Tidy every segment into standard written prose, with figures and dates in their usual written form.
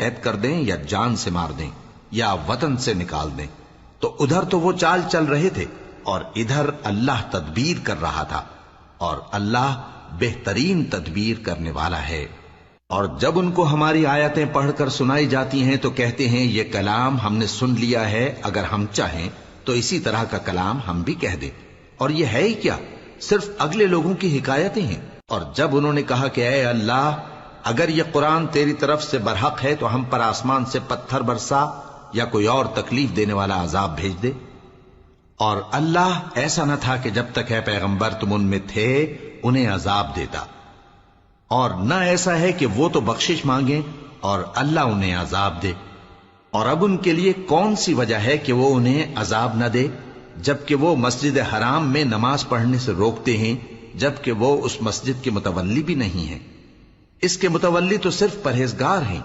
قید کر دیں یا جان سے مار دیں یا وطن سے نکال دیں۔ تو ادھر تو وہ چال چل رہے تھے اور ادھر اللہ تدبیر کر رہا تھا، اور اللہ بہترین تدبیر کرنے والا ہے۔ اور جب ان کو ہماری آیتیں پڑھ کر سنائی جاتی ہیں تو کہتے ہیں یہ کلام ہم نے سن لیا ہے، اگر ہم چاہیں تو اسی طرح کا کلام ہم بھی کہہ دیں، اور یہ ہے ہی کیا، صرف اگلے لوگوں کی حکایتیں ہیں۔ اور جب انہوں نے کہا کہ اے اللہ، اگر یہ قرآن تیری طرف سے برحق ہے تو ہم پر آسمان سے پتھر برسا یا کوئی اور تکلیف دینے والا عذاب بھیج دے۔ اور اللہ ایسا نہ تھا کہ جب تک اے پیغمبر تم ان میں تھے انہیں عذاب دیتا، اور نہ ایسا ہے کہ وہ تو بخشش مانگیں اور اللہ انہیں عذاب دے۔ اور اب ان کے لیے کون سی وجہ ہے کہ وہ انہیں عذاب نہ دے، جبکہ وہ مسجد حرام میں نماز پڑھنے سے روکتے ہیں، جبکہ وہ اس مسجد کے متولی بھی نہیں ہیں۔ اس کے متولی تو صرف پرہیزگار ہیں،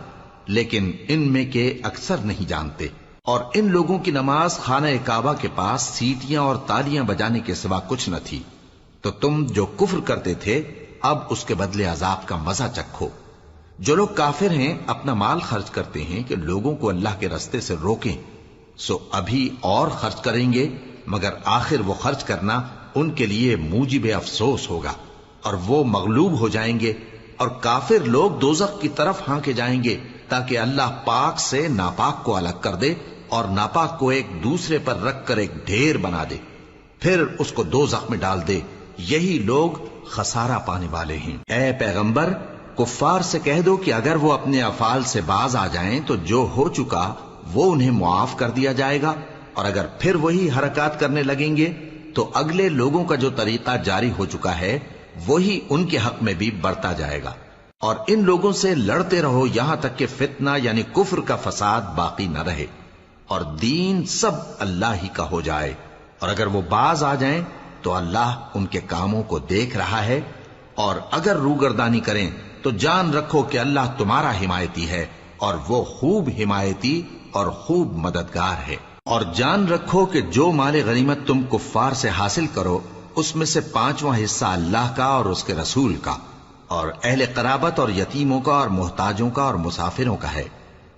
لیکن ان میں کے اکثر نہیں جانتے۔ اور ان لوگوں کی نماز خانہ کعبہ کے پاس سیٹیاں اور تالیاں بجانے کے سوا کچھ نہ تھی۔ تو تم جو کفر کرتے تھے اب اس کے بدلے عذاب کا مزہ چکھو۔ جو لوگ کافر ہیں اپنا مال خرچ کرتے ہیں کہ لوگوں کو اللہ کے رستے سے روکیں، سو ابھی اور خرچ کریں گے، مگر آخر وہ خرچ کرنا ان کے لیے موجب افسوس ہوگا، اور وہ مغلوب ہو جائیں گے، اور کافر لوگ دوزخ کی طرف ہانکے جائیں گے تاکہ اللہ پاک سے ناپاک کو الگ کر دے اور ناپاک کو ایک دوسرے پر رکھ کر ایک ڈھیر بنا دے، پھر اس کو دوزخ میں ڈال دے۔ یہی لوگ خسارہ پانے والے ہیں۔ اے پیغمبر، کفار سے کہہ دو کہ اگر وہ اپنے افعال سے باز آ جائیں تو جو ہو چکا وہ انہیں معاف کر دیا جائے گا، اور اگر پھر وہی حرکات کرنے لگیں گے تو اگلے لوگوں کا جو طریقہ جاری ہو چکا ہے وہی ان کے حق میں بھی بڑھتا جائے گا۔ اور ان لوگوں سے لڑتے رہو یہاں تک کہ فتنہ یعنی کفر کا فساد باقی نہ رہے اور دین سب اللہ ہی کا ہو جائے۔ اور اگر وہ باز آ جائیں تو اللہ ان کے کاموں کو دیکھ رہا ہے، اور اگر روگردانی کریں تو جان رکھو کہ اللہ تمہارا حمایتی ہے، اور وہ خوب حمایتی اور خوب مددگار ہے۔ اور جان رکھو کہ جو مال غنیمت تم کفار سے حاصل کرو اس میں سے 5واں حصہ اللہ کا اور اس کے رسول کا، اور اہل قرابت اور یتیموں کا اور محتاجوں کا اور مسافروں کا ہے۔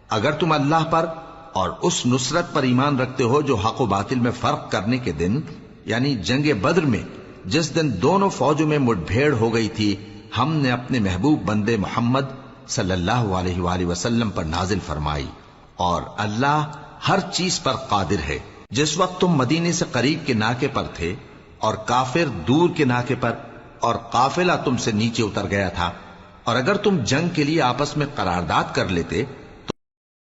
اگر تم اللہ پر اور اس نصرت پر ایمان رکھتے ہو جو حق و باطل میں فرق کرنے کے دن یعنی جنگ بدر میں، جس دن دونوں فوجوں میں مٹ بھیڑ ہو گئی تھی، ہم نے اپنے محبوب بندے محمد صلی اللہ علیہ وآلہ وسلم پر نازل فرمائی، اور اللہ ہر چیز پر قادر ہے۔ جس وقت تم مدینے سے قریب کے ناکے پر تھے اور کافر دور کے ناکے پر، اور قافلہ تم سے نیچے اتر گیا تھا، اور اگر تم جنگ کے لیے آپس میں قرارداد کر لیتے